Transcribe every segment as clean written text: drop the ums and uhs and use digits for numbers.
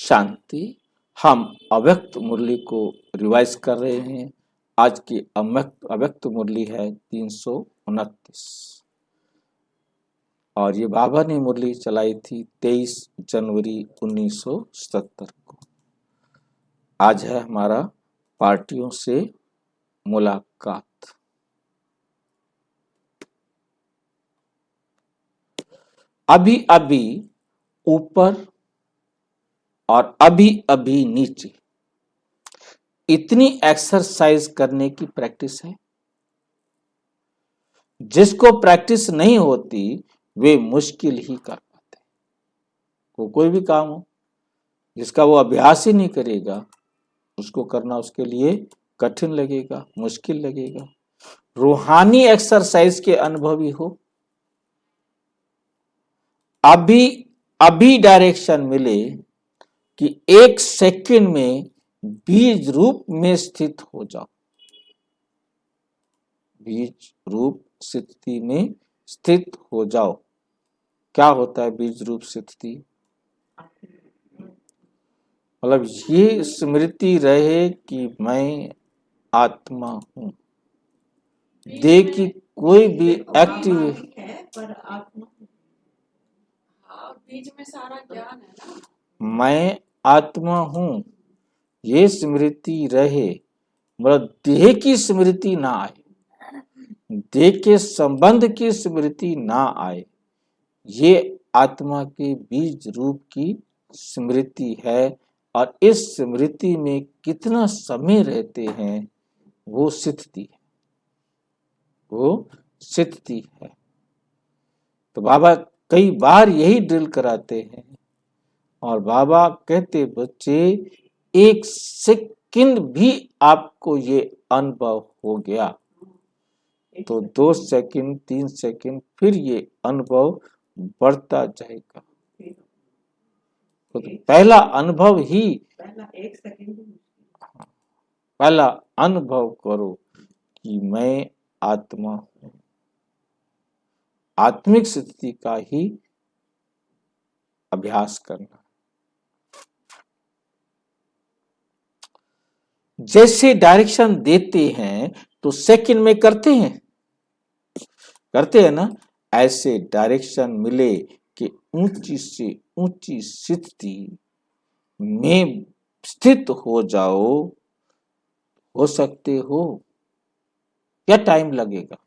शांति। हम अव्यक्त मुरली को रिवाइज कर रहे हैं। आज की अव्यक्त मुरली है 329 और ये बाबा ने मुरली चलाई थी 23 जनवरी 1977 को। आज है हमारा पार्टियों से मुलाकात। अभी अभी ऊपर और अभी अभी नीचे, इतनी एक्सरसाइज करने की प्रैक्टिस है। जिसको प्रैक्टिस नहीं होती वे मुश्किल ही कर पाते। कोई भी काम हो, जिसका वो अभ्यास ही नहीं करेगा उसको करना उसके लिए कठिन लगेगा, मुश्किल लगेगा। रूहानी एक्सरसाइज के अनुभवी हो, अभी अभी डायरेक्शन मिले कि 1 सेकंड में बीज रूप में स्थित हो जाओ। बीज रूप स्थिति में स्थित हो जाओ। क्या होता है बीज रूप स्थिति? मतलब ये स्मृति रहे कि मैं आत्मा हूं। देखिए कोई भी एक्टिव बीज में सारा ज्ञान है ना, मैं आत्मा हूं, ये स्मृति रहे। मतलब देह की स्मृति ना आए, देह के संबंध की स्मृति ना आए। ये आत्मा के बीज रूप की स्मृति है। और इस स्मृति में कितना समय रहते हैं वो स्थिति है, वो स्थिति है। तो बाबा कई बार यही ड्रिल कराते हैं और बाबा कहते बच्चे 1 सेकंड भी आपको ये अनुभव हो गया तो 2 सेकंड 3 सेकंड फिर ये अनुभव बढ़ता जाएगा। तो पहला अनुभव ही, पहला अनुभव करो कि मैं आत्मा हूं। आत्मिक स्थिति का ही अभ्यास करना। जैसे डायरेक्शन देते हैं तो सेकंड में करते हैं ना। ऐसे डायरेक्शन मिले कि ऊंची से ऊंची स्थिति में स्थित हो जाओ, हो सकते हो। क्या टाइम लगेगा?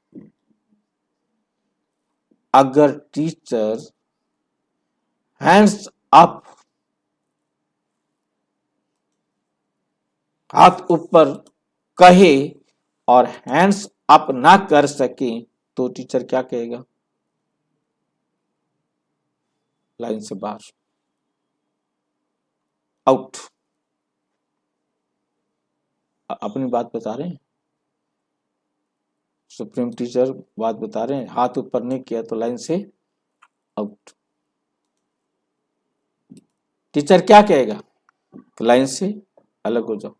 अगर टीचर हैंड्स अप, हाथ ऊपर कहे और हैंड्स अप ना कर सके तो टीचर क्या कहेगा? लाइन से बाहर, आउट। अपनी बात बता रहे हैं, सुप्रीम टीचर बात बता रहे हैं। हाथ ऊपर नहीं किया तो लाइन से आउट। टीचर क्या कहेगा? तो लाइन से अलग हो जाओ।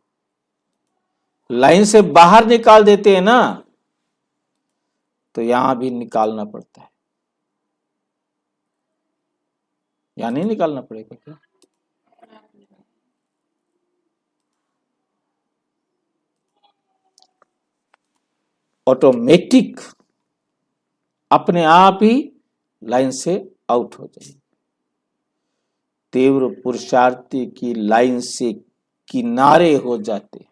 लाइन से बाहर निकाल देते हैं ना, तो यहां भी निकालना पड़ता है। यहां नहीं निकालना पड़ेगा क्या? ऑटोमेटिक अपने आप ही लाइन से आउट हो जाएगी। तीव्र पुरुषार्थी की लाइन से किनारे हो जाते हैं,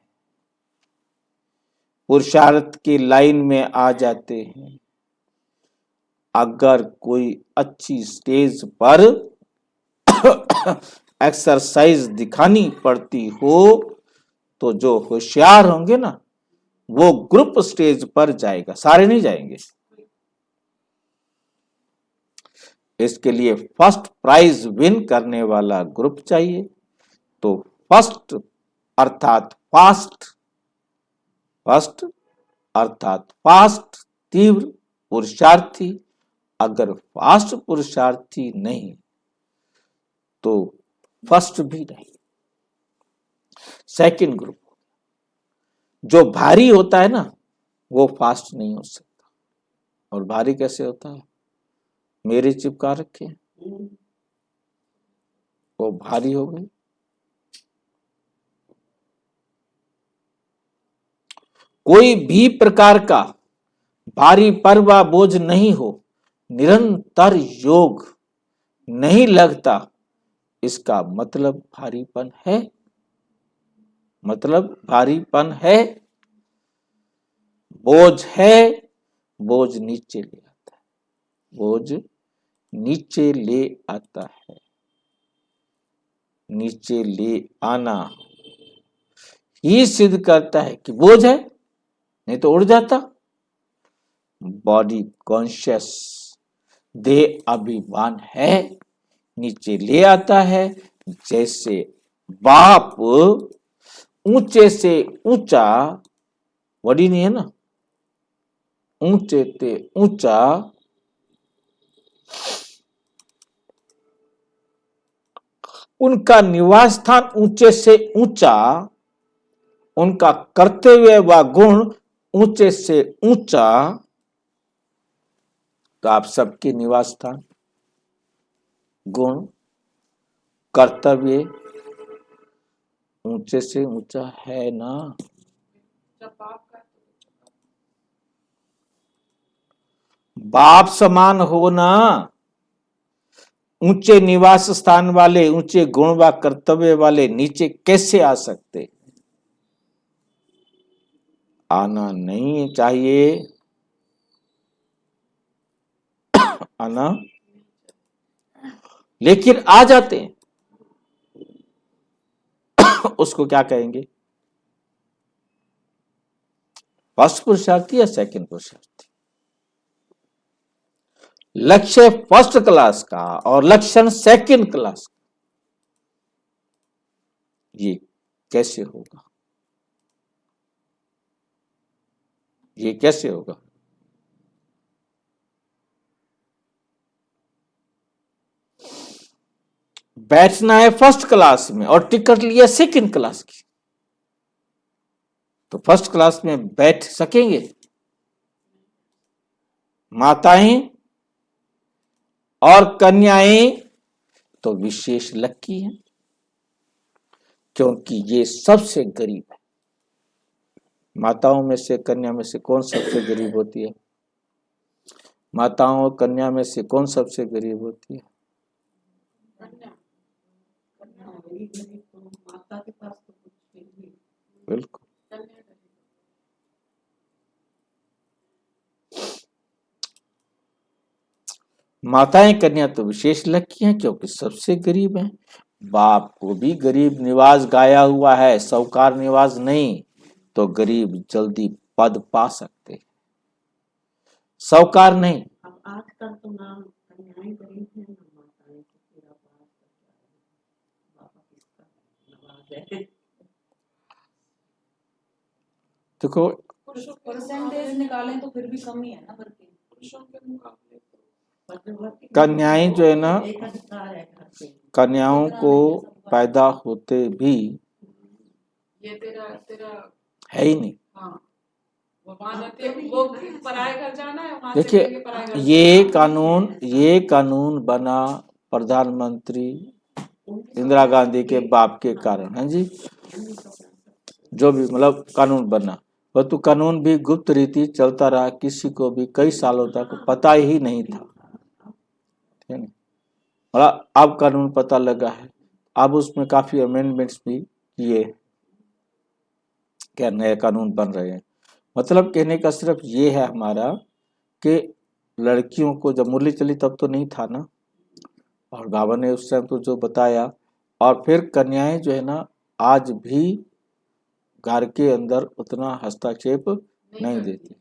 पुरुषार्थ की लाइन में आ जाते हैं। अगर कोई अच्छी स्टेज पर एक्सरसाइज दिखानी पड़ती हो तो जो होशियार होंगे ना वो ग्रुप स्टेज पर जाएगा, सारे नहीं जाएंगे। इसके लिए फर्स्ट प्राइज विन करने वाला ग्रुप चाहिए। तो फर्स्ट अर्थात फास्ट, फर्स्ट अर्थात फास्ट तीव्र पुरुषार्थी। अगर फास्ट पुरुषार्थी नहीं तो फर्स्ट भी नहीं। सेकंड ग्रुप जो भारी होता है ना वो फास्ट नहीं हो सकता। और भारी कैसे होता है? मेरे चिपका रखे वो भारी हो गई। कोई भी प्रकार का भारी पर व बोझ नहीं हो, निरंतर योग नहीं लगता, इसका मतलब भारीपन है। मतलब भारीपन है, बोझ है, बोझ नीचे ले आता है, बोझ नीचे ले आता है। नीचे ले आना ही सिद्ध करता है कि बोझ है, नहीं तो उड़ जाता। बॉडी कॉन्शियस, देह अभिमान है, नीचे ले आता है। जैसे बाप ऊंचे से ऊंचा, बॉडी नहीं है ना, ऊंचे से ऊंचा उनका निवास स्थान, ऊंचे से ऊंचा उनका कर्तव्य व गुण ऊंचे से ऊंचा। तो आप सबके निवास स्थान, गुण, कर्तव्य ऊंचे से ऊंचा है ना। जब बाप का बाप समान होना, ऊंचे निवास स्थान वाले, ऊंचे गुण व कर्तव्य वाले नीचे कैसे आ सकते? आना नहीं चाहिए, आना, लेकिन आ जाते हैं। उसको क्या कहेंगे? फर्स्ट पुरुषार्थी या सेकंड पुरुषार्थी? लक्ष्य फर्स्ट क्लास का और लक्षण सेकंड क्लास का, ये कैसे होगा? ये कैसे होगा? बैठना है फर्स्ट क्लास में और टिकट लिया सेकंड क्लास की, तो फर्स्ट क्लास में बैठ सकेंगे? माताएं और कन्याएं तो विशेष लक्की हैं, क्योंकि ये सबसे गरीब है। माताओं में से, कन्या में से कौन सबसे गरीब होती है? माताओं और कन्या में से कौन सबसे गरीब होती है? कन्या माता के पास तो कुछ नहीं। बिल्कुल। कन्या गरीब। माताएं कन्या तो विशेष लक्की हैं, क्योंकि सबसे गरीब हैं। बाप को भी गरीब निवास गाया हुआ है, साहूकार निवास नहीं, तो गरीब जल्दी पद पा सकते, साहूकार नहीं। अब आजकल तो ना कन्याएं गरीब हैं ना माताएं, तो पूरा बाबा किसका नवाज है। देखो, परसेंटेज निकालें तो फिर भी कम ही है ना, बल्कि पुरुषों के मुकाबले तो कन्याएं जो है ना, एक अधिकार है घर पे। कन्याओं को पैदा होते भी ये तेरा तेरा है ही नहीं। हाँ, वो वहां जाती है, वो पराये घर जाना है, वहां से देखिए, कहेंगे पराये घर ये कानून बना प्रधानमंत्री इंदिरा गांधी के बाप के कारण है जी। जो भी मतलब कानून बना, वह तो कानून भी गुप्त रीति चलता रहा, किसी को भी कई सालों तक पता ही नहीं था, ठीक है। और अब कानून पता लगा है, अब उसमें काफी अमेंडमेंट्स भी किए, क्या नए कानून बन रहे हैं। मतलब कहने का सिर्फ ये है हमारा कि लड़कियों को जब मुरली चली तब तो नहीं था ना, और बाबा ने उस टाइम तो जो बताया, और फिर कन्याएं जो है ना आज भी घर के अंदर उतना हस्तक्षेप नहीं देती,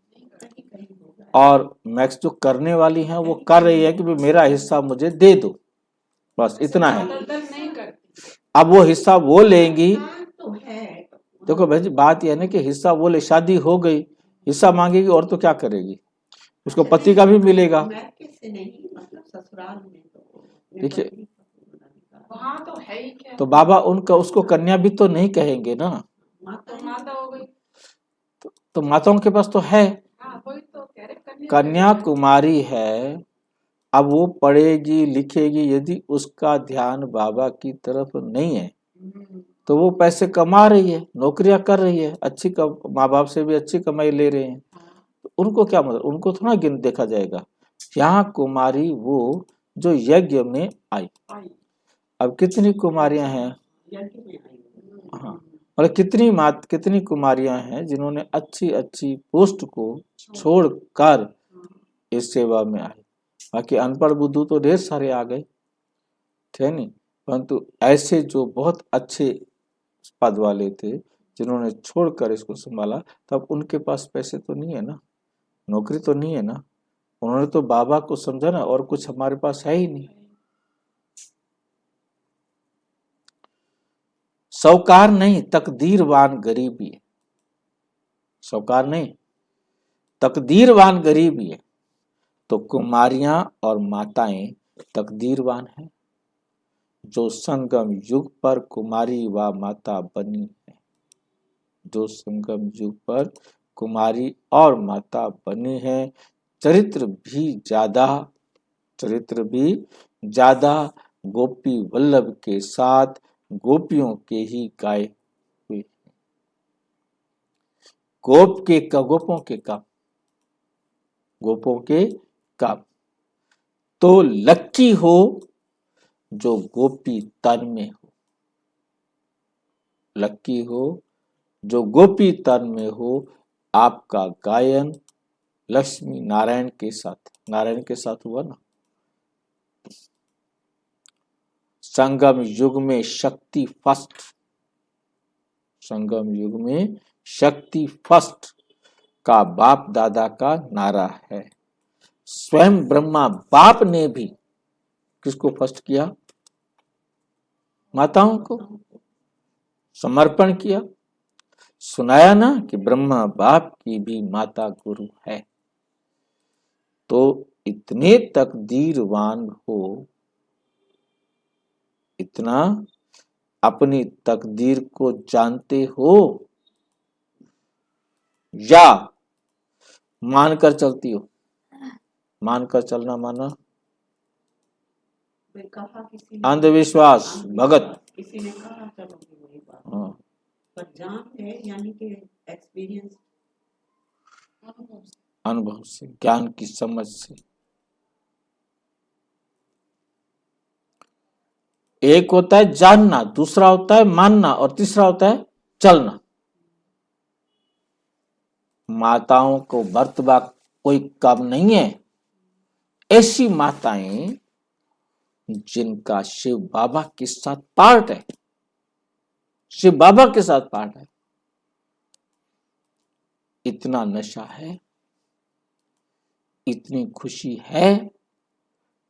और मैक्स जो करने वाली हैं वो कर रही है कि भी मेरा हिस्सा मुझे दे दो, बस इतना है। ज्यादातर नहीं करती। अब वो हिस्सा वो लेंगी, तो है देखो भाई जी बात यह है ना कि हिस्सा वो ले, शादी हो गई, हिस्सा मांगेगी और तो क्या करेगी, उसको पति का भी मिलेगा। मैके से नहीं, मतलब ससुराल में तो देखिए, वहाँ तो है ही क्या, तो बाबा उनका उसको कन्या भी तो नहीं कहेंगे ना, तो माता हो गई। तो माताओं के पास तो है, हाँ वही तो कह रहे, कन्या कुमारी है। अब वो पढ़ेगी लिखेगी, यदि उसका ध्यान बाबा की तरफ नहीं है तो वो पैसे कमा रही है, नौकरियां कर रही है, माँ बाप से भी अच्छी कमाई ले रहे हैं, तो उनको क्या मतलब, उनको थोड़ा गिन देखा जाएगा। यहाँ कुमारी वो जो यज्ञ में आई। आई अब कितनी कुमारियां हैं, यज्ञ में आई। हाँ, और कितनी कुमारियां हैं जिन्होंने अच्छी अच्छी पोस्ट को छोड़कर इस सेवा में आए। बाकी अनपढ़ बुद्धू तो ढेर सारे आ गए थे नहीं, परंतु ऐसे जो बहुत अच्छे पद वाले थे जिन्होंने छोड़कर इसको संभाला, तब उनके पास पैसे तो नहीं है ना, नौकरी तो नहीं है ना, उन्होंने तो बाबा को समझा ना, और कुछ हमारे पास है ही नहीं। सौकार नहीं, तकदीरवान गरीबी है। सौकार नहीं, तकदीरवान गरीबी है। तो कुमारियां और माताएं तकदीरवान हैं, जो संगम युग पर कुमारी व माता बनी है, जो संगम युग पर कुमारी और माता बनी है। चरित्र भी ज्यादा गोपी वल्लभ के साथ गोपियों के ही गाए हुए। गोपों के कम। तो लक्की हो जो गोपी तन में हो, लक्की हो जो गोपी तन में हो। आपका गायन लक्ष्मी नारायण के साथ हुआ ना। संगम युग में शक्ति फर्स्ट का बाप दादा का नारा है। स्वयं ब्रह्मा बाप ने भी किसको फर्स्ट किया, माताओं को समर्पण किया। सुनाया ना कि ब्रह्मा बाप की भी माता गुरु है। तो इतने तकदीरवान हो, इतना अपनी तकदीर को जानते हो, या मानकर चलती हो। मानकर चलना माना कहा किसी अंधविश्वास, भगत। किसी ने कहा चलो कि वही बात, हाँ, पर जान है यानी कि एक्सपीरियंस, अनुभव से, ज्ञान की समझ से। एक होता है जानना, दूसरा होता है मानना, और तीसरा होता है चलना। माताओं को बर्तबा कोई कम नहीं है। ऐसी माताएं जिनका शिव बाबा के साथ पार्ट है, शिव बाबा के साथ पार्ट है। इतना नशा है, इतनी खुशी है।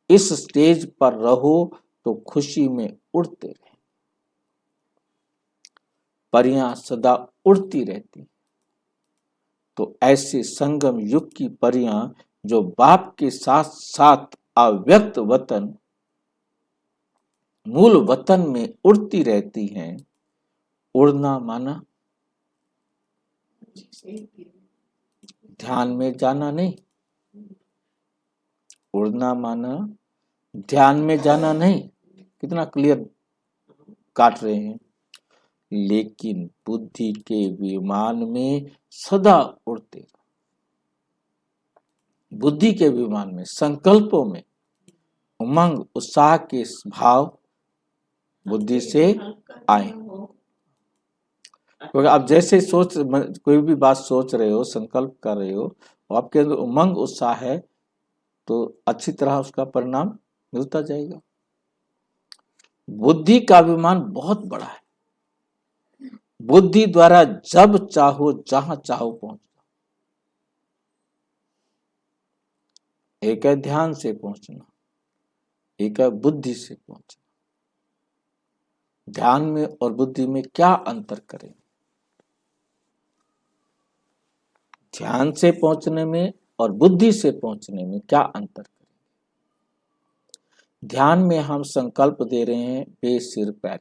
इस स्टेज पर रहो तो खुशी में उड़ते रहे। परियां सदा उड़ती रहती। तो ऐसे संगम युग की परियां जो बाप के साथ साथ अव्यक्त वतन, मूल वतन में उड़ती रहती हैं। उड़ना माना ध्यान में जाना नहीं, उड़ना माना ध्यान में जाना नहीं। कितना क्लियर काट रहे हैं। लेकिन बुद्धि के विमान में सदा उड़ते, बुद्धि के विमान में, संकल्पों में उमंग उत्साह के भाव बुद्धि से आए। क्योंकि आप जैसे कोई भी बात सोच रहे हो, संकल्प कर रहे हो, और आपके अंदर उमंग उत्साह है, तो अच्छी तरह उसका परिणाम मिलता जाएगा। बुद्धि का विमान बहुत बड़ा है। बुद्धि द्वारा जब चाहो जहां चाहो पहुंच जाओ। एक है ध्यान से पहुंचना, एक है बुद्धि से पहुंचना। ध्यान में और बुद्धि में क्या अंतर करें? ध्यान से पहुंचने में और बुद्धि से पहुंचने में क्या अंतर करें? ध्यान में हम संकल्प दे रहे हैं बेसिर पैर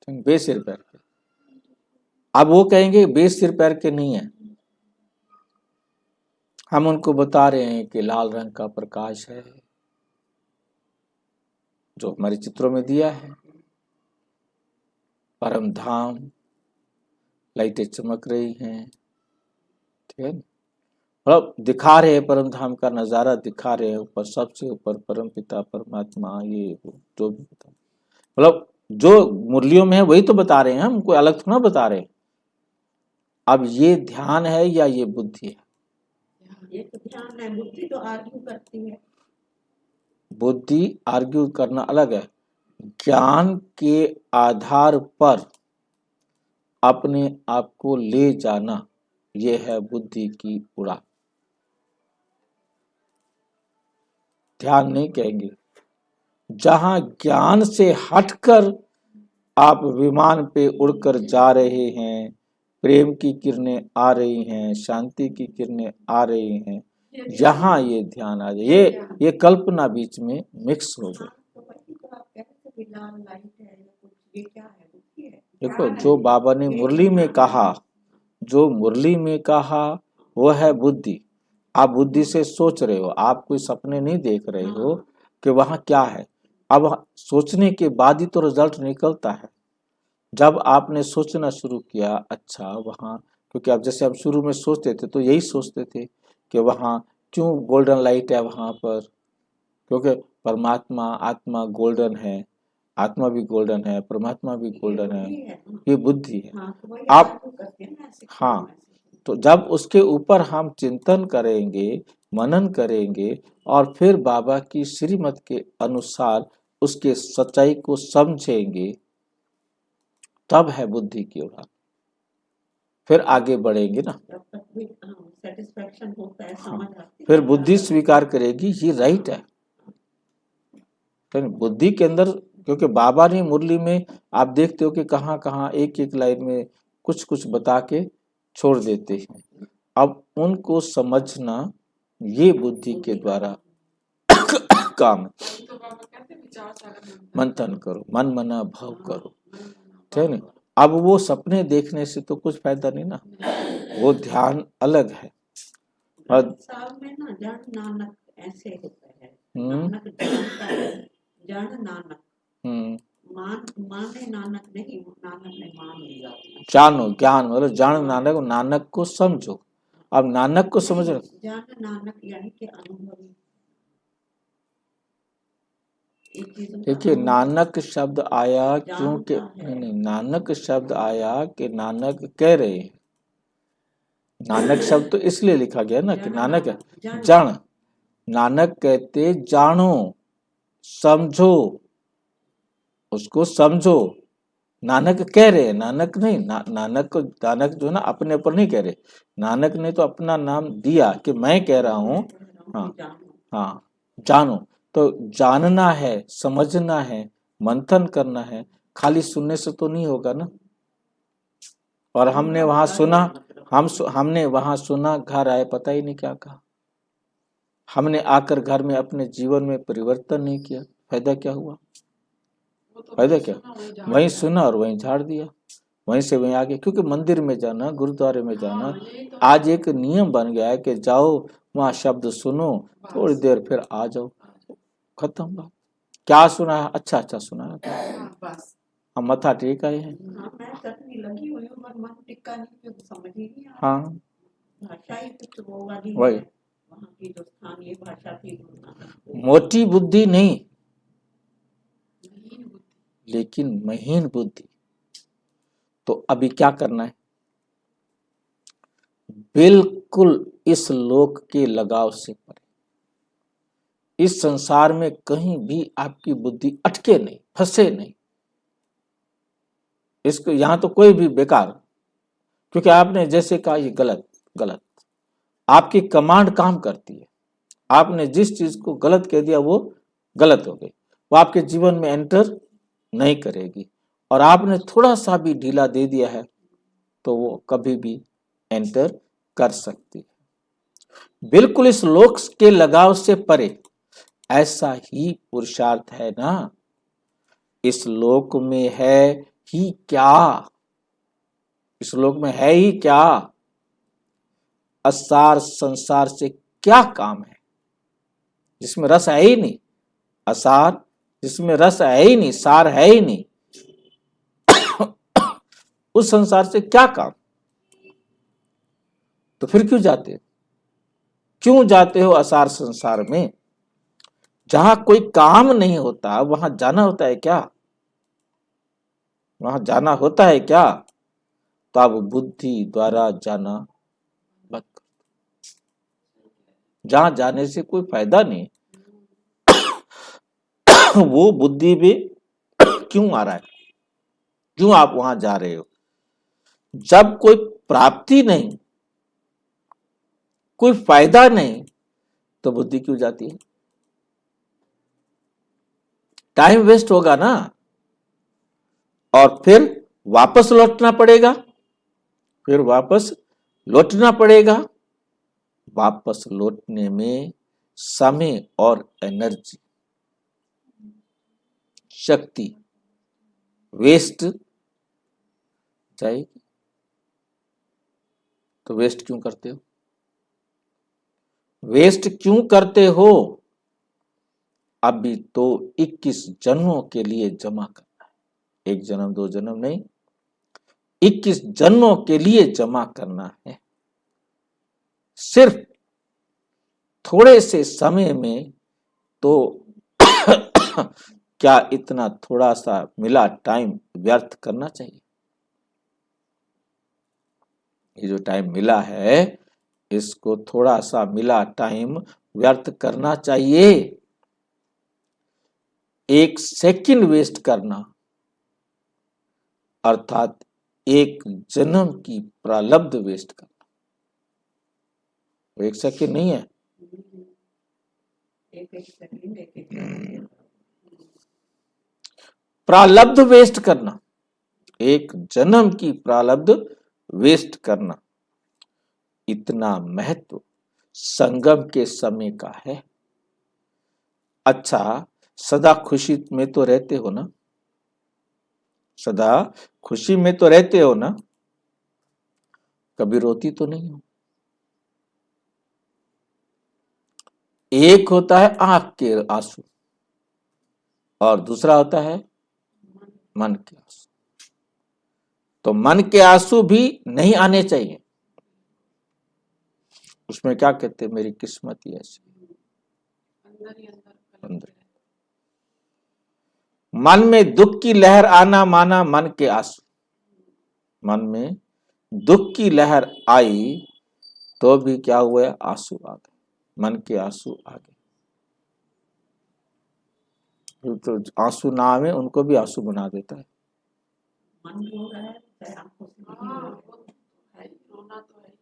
के, बेसिर पैर के। अब वो कहेंगे बेसिर पैर के नहीं है। हम उनको बता रहे हैं कि लाल रंग का प्रकाश है जो हमारे चित्रों में दिया है, परम धाम, लाइटें चमक रही हैं, ठीक है ना? मतलब दिखा रहे हैं परम धाम का नजारा, दिखा रहे हैं, ऊपर सबसे ऊपर परम पिता परमात्मा, ये वो जो भी बता, मतलब जो मुरलियों में है वही तो बता रहे हैं हम, कोई अलग थोड़ा बता रहे हैं। अब ये ध्यान है या ये बुद्धि है? ये तो ध्यान है, बुद्धि तो आर्ग्यू करती है। बुद्धि आर्ग्यू करना अलग है, ज्ञान के आधार पर अपने आप को ले जाना, ये है बुद्धि की उड़ान। ध्यान नहीं कहेंगे। जहां ज्ञान से हटकर आप विमान पे उड़कर जा रहे हैं, प्रेम की किरणें आ रही हैं, शांति की किरणें आ रही हैं, यहाँ ये ध्यान आ जाए। ये कल्पना बीच में मिक्स हो गई। तो वही तो आप कह रहे थे कि लाल लाइट है या कुछ, ये क्या है? बुद्धि है? देखो ध्यान है। जो बाबा ने ये मुरली में ध्यान कहा, है। जो मुरली में कहा वो है बुद्धि। आप बुद्धि से सोच रहे हो, आप कोई सपने नहीं देख रहे हो कि वहां क्या है। अब सोचने के बाद ही तो रिजल्ट निकलता है। जब आपने सोचना शुरू किया, अच्छा वहां, क्योंकि आप जैसे हम शुरू में सोचते थे तो यही सोचते थे कि वहां क्यों गोल्डन लाइट है वहां पर, क्योंकि परमात्मा आत्मा गोल्डन है, आत्मा भी गोल्डन है, परमात्मा भी गोल्डन है, बुद्धि है। ये बुद्धि है। हाँ, तो वही आप आर्ग्यू करते हैं ना ऐसे। हाँ, तो जब उसके ऊपर हम चिंतन करेंगे, मनन करेंगे और फिर बाबा की श्रीमत के अनुसार उसके सच्चाई को समझेंगे, तब है बुद्धि की उड़ान। फिर आगे बढ़ेंगे ना, जब तक भी सेटिस्फेक्शन होता है, हाँ, समझ आती है, फिर बुद्धि स्वीकार करेगी ये राइट है। फिर बुद्धि के अंदर, क्योंकि बाबा ने मुरली में आप देखते हो कि कहाँ कहाँ एक एक लाइन में कुछ कुछ बता के छोड़ देते हैं। अब उनको समझना ये बुद्धि के द्वारा काम है। वही तो बाबा कहते हैं, विचार सागर मंथन करो, मन मना भाव करो, ठीक है मन ना? अब वो सपने देखने से तो कुछ फायदा नहीं ना, वो ध्यान अलग है। और ग्रंथ साहब में ना जन नानक ऐसे होता है। हम्म नानक जानता है, जन नानक, हम्म माने नानक नहीं, नानक ने मान लिया। जानो, ज्ञान मतलब जान नानक, नानक को समझो। अब नानक को समझ रहे, जन नानक यानी कि अनुभवी। इन चीजों का देखिए अनुभव नानक शब्द आया क्योंकि जानता है। नहीं, नानक शब्द आया कि नानक कह रहे हैं। नानक शब्द तो इसलिए लिखा गया ना कि नानक है जन जन, नानक कहते जानो, समझो, उसको समझो। नानक कह रहे हैं, नानक नहीं, नानक को, नानक जो है ना अपने ऊपर नहीं कह रहे, नानक ने तो अपना नाम दिया कि मैं कह रहा हूँ। हाँ जानो। हाँ, जानो, तो जानना है, समझना है, मंथन करना है, खाली सुनने से तो नहीं होगा ना। और हमने वहां सुना, हमने वहां सुना, घर आए पता ही नहीं क्या कहा, हमने आकर घर में अपने जीवन में परिवर्तन नहीं किया, फायदा क्या हुआ? वो तो फायदा वही क्या? सुना, वही झाड़ वहीं दिया। सुना और वहीं झाड़ दिया, वहीं से वहीं आगे। क्योंकि मंदिर में जाना, गुरुद्वारे में जाना हाँ, यही तो आज एक नियम बन गया है कि जाओ वहां शब्द सुनो, थोड़ी बस। देर फिर आ जाओ, खत्म बात। क्या सुना है? अच्छा अच्छा सुना है, हाँ, बस। हम मत्था टेक आए हैं। हाँ, मैं चटनी लगी हुई हूँ, पर मन टिक्का नहीं, क्योंकि समझ ही नहीं आ रहा। हाँ भाषा ही कुछ वो वाली वही, है, वहाँ की जो स्थानीय भाषा थी गुरु नानक को। मोटी बुद्धि नहीं, महीन बुद्धि। लेकिन महीन बुद्धि। तो अभी क्या करना है? बिल्कुल इस लोक के लगाव से परे, इस संसार में कहीं भी आपकी बुद्धि अटके नहीं, फंसे नहीं। इसको यहां तो कोई भी बेकार, क्योंकि आपने जैसे कहा ये गलत, गलत, आपकी कमांड काम करती है। आपने जिस चीज को गलत कह दिया वो गलत हो गई, वो आपके जीवन में एंटर नहीं करेगी। और आपने थोड़ा सा भी ढीला दे दिया है तो वो कभी भी एंटर कर सकती है। बिल्कुल इस लोक के लगाव से परे, ऐसा ही पुरुषार्थ है ना। इस लोक में है ही क्या? इस लोक में है ही क्या? असार संसार से क्या काम है जिसमें रस है ही नहीं? असार जिसमें रस है ही नहीं, सार है ही नहीं, उस संसार से क्या काम? तो फिर क्यों जाते हो? क्यों जाते हो असार संसार में? जहां कोई काम नहीं होता वहां जाना होता है क्या? वहां जाना होता है क्या? तो आप बुद्धि द्वारा जाना मत करो। जहां जाने से कोई फायदा नहीं, वो बुद्धि भी क्यों आ रहा है? क्यों आप वहां जा रहे हो? जब कोई प्राप्ति नहीं, कोई फायदा नहीं, तो बुद्धि क्यों जाती है? टाइम वेस्ट होगा ना, और फिर वापस लौटना पड़ेगा, फिर वापस लौटना पड़ेगा। वापस लौटने में समय और एनर्जी, शक्ति वेस्ट जाएगी। तो वेस्ट क्यों करते हो? वेस्ट क्यों करते हो? अभी तो 21 जन्मों के लिए जमा करना है। 1 जन्म 2 जन्म नहीं, 21 जन्मों के लिए जमा करना है। सिर्फ थोड़े से समय में तो क्या इतना थोड़ा सा मिला टाइम व्यर्थ करना चाहिए? ये जो टाइम मिला है, इसको थोड़ा सा मिला टाइम व्यर्थ करना चाहिए। 1 सेकंड वेस्ट करना अर्थात 1 जन्म की प्रारब्ध वेस्ट करना। 1 सेकंड नहीं है, एक एक सेकंड, एक एक सेकंड। प्रारब्ध वेस्ट करना, 1 जन्म की प्रारब्ध वेस्ट करना। इतना महत्व संगम के समय का है। अच्छा, सदा खुशी में तो रहते हो ना? सदा खुशी में तो रहते हो ना? कभी रोती तो नहीं हो? एक होता है आंख के आंसू और दूसरा होता है मन के आंसू। तो मन के आंसू भी नहीं आने चाहिए। उसमें क्या कहते हैं, मेरी किस्मत ही ऐसी। अंदर ही अंदर अंदर मन में दुख की लहर आना माना मन के आंसू। मन में दुख की लहर आई तो भी क्या हुआ? आंसू आ गए, मन के आंसू आ गए। तो आंसू ना आवे उनको भी आंसू बना देता है। मन रो रहा है, चाहे आंखों से नहीं हाँ, रो वो तो है ही, रोना तो है ही।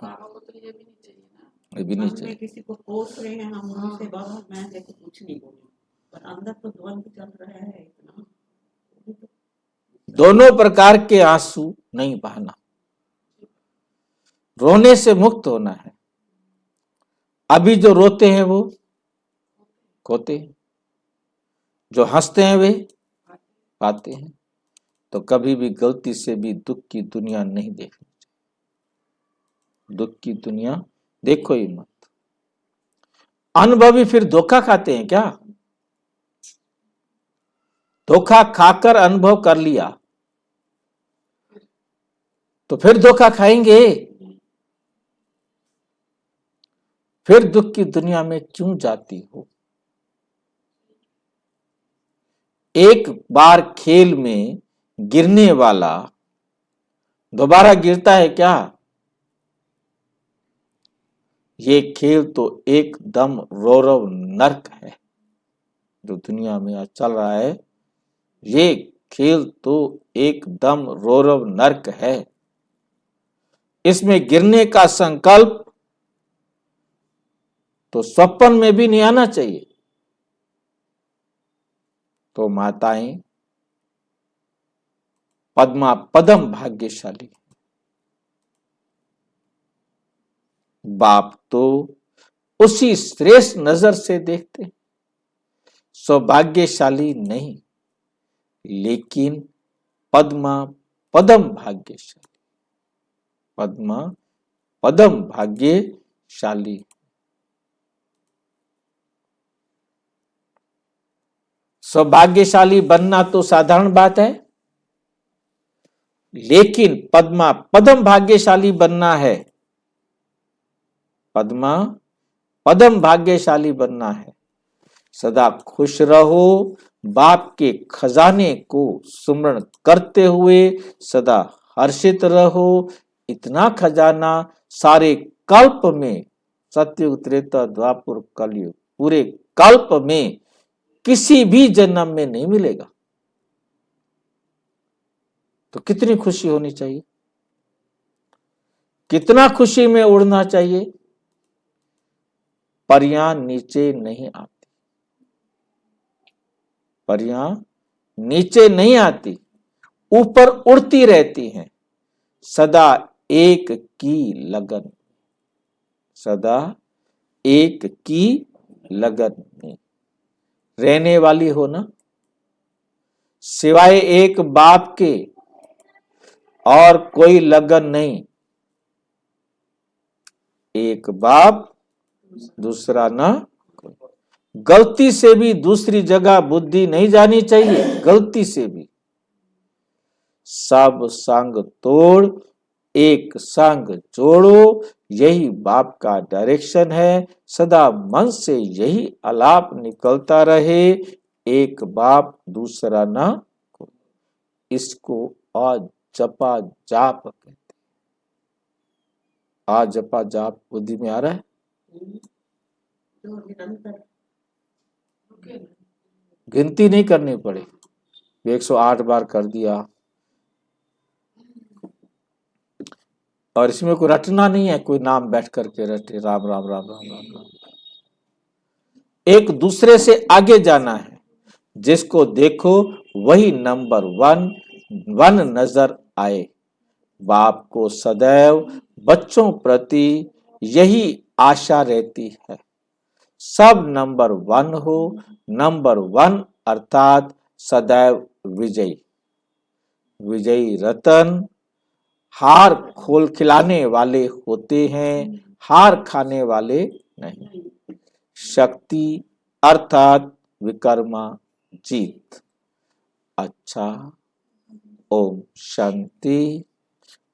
बाबा को तो ये भी नहीं चाहिए ना। ये भी नहीं मन में चाहिए। किसी को कोस रहे हैं हम उनसे, बाबा मैं देखो कुछ नहीं बोलूं, पर अंदर तो द्वंद चल रहा है इतना। दोनों प्रकार के आंसू नहीं बहाना, रोने से मुक्त होना है। अभी जो रोते हैं वो खोते हैं, जो हंसते हैं वे पाते हैं। तो कभी भी गलती से भी दुख की दुनिया नहीं देखनी चाहिए। दुख की दुनिया देखो ही मत। अनुभवी फिर धोखा खाते हैं क्या? धोखा खाकर अनुभव कर लिया तो फिर धोखा खाएंगे। फिर दुख की दुनिया में क्यों जाती हो? एक बार खेल में गिरने वाला दोबारा गिरता है क्या? ये खेल तो एकदम रौरव नर्क है जो दुनिया में आज चल रहा है। ये खेल तो एकदम रौरव नर्क है। इसमें गिरने का संकल्प तो स्वप्न में भी नहीं आना चाहिए। तो माताएं पद्मा पदम भाग्यशाली, बाप तो उसी श्रेष्ठ नजर से देखते, सौभाग्यशाली नहीं लेकिन पद्मा पदम भाग्यशाली। पद्मा पदम भाग्यशाली। सौभाग्यशाली बनना तो साधारण बात है, लेकिन पद्मा पदम भाग्यशाली बनना है, पद्मा पदम भाग्यशाली बनना है। सदा खुश रहो, बाप के खजाने को सुमरण करते हुए सदा हर्षित रहो। इतना खजाना सारे कल्प में, सतयुग त्रेता द्वापर कलयुग, पूरे कल्प में किसी भी जन्म में नहीं मिलेगा। तो कितनी खुशी होनी चाहिए, कितना खुशी में उड़ना चाहिए। परियां नीचे नहीं आती, परियां नीचे नहीं आती, ऊपर उड़ती रहती हैं, सदा एक की लगन, सदा एक की लगन में रहने वाली हो ना। सिवाय एक बाप के और कोई लगन नहीं। एक बाप दूसरा ना कोई। गलती से भी दूसरी जगह बुद्धि नहीं जानी चाहिए, गलती से भी। सब संग तोड़ एक संग जोड़ो, यही बाप का डायरेक्शन है। सदा मन से यही आलाप निकलता रहे, एक बाप दूसरा ना कोई। इसको आज जपा जाप कहते हैं। आज जपा जाप बुद्धि में आ रहा है। तो निरंतर रुके ना। गिनती नहीं करनी पड़े, 108 बार कर दिया। और इसमें कोई रटना नहीं है, कोई नाम बैठ करके रटे राम राम राम राम राम राम। एक दूसरे से आगे जाना है। जिसको देखो वही नंबर वन नजर आए। बाप को सदैव बच्चों प्रति यही आशा रहती है, सब नंबर 1 हो। नंबर 1 अर्थात सदैव विजयी। विजयी रतन हार खोल खिलाने वाले होते हैं, हार खाने वाले नहीं। शक्ति अर्थात विकर्मा जीत। अच्छा, ओम शांति।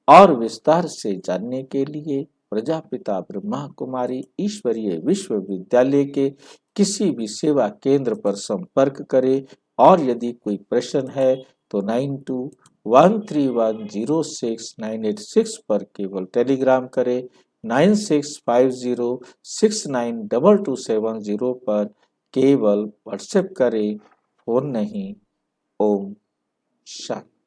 और विस्तार से जानने के लिए प्रजापिता ब्रह्मा कुमारी ईश्वरीय विश्वविद्यालय के किसी भी सेवा केंद्र पर संपर्क करें। और यदि कोई प्रश्न है तो 9213106986 पर केवल टेलीग्राम करें। 9650692270 पर केवल व्हाट्सएप करें, फोन नहीं। ओम शांति।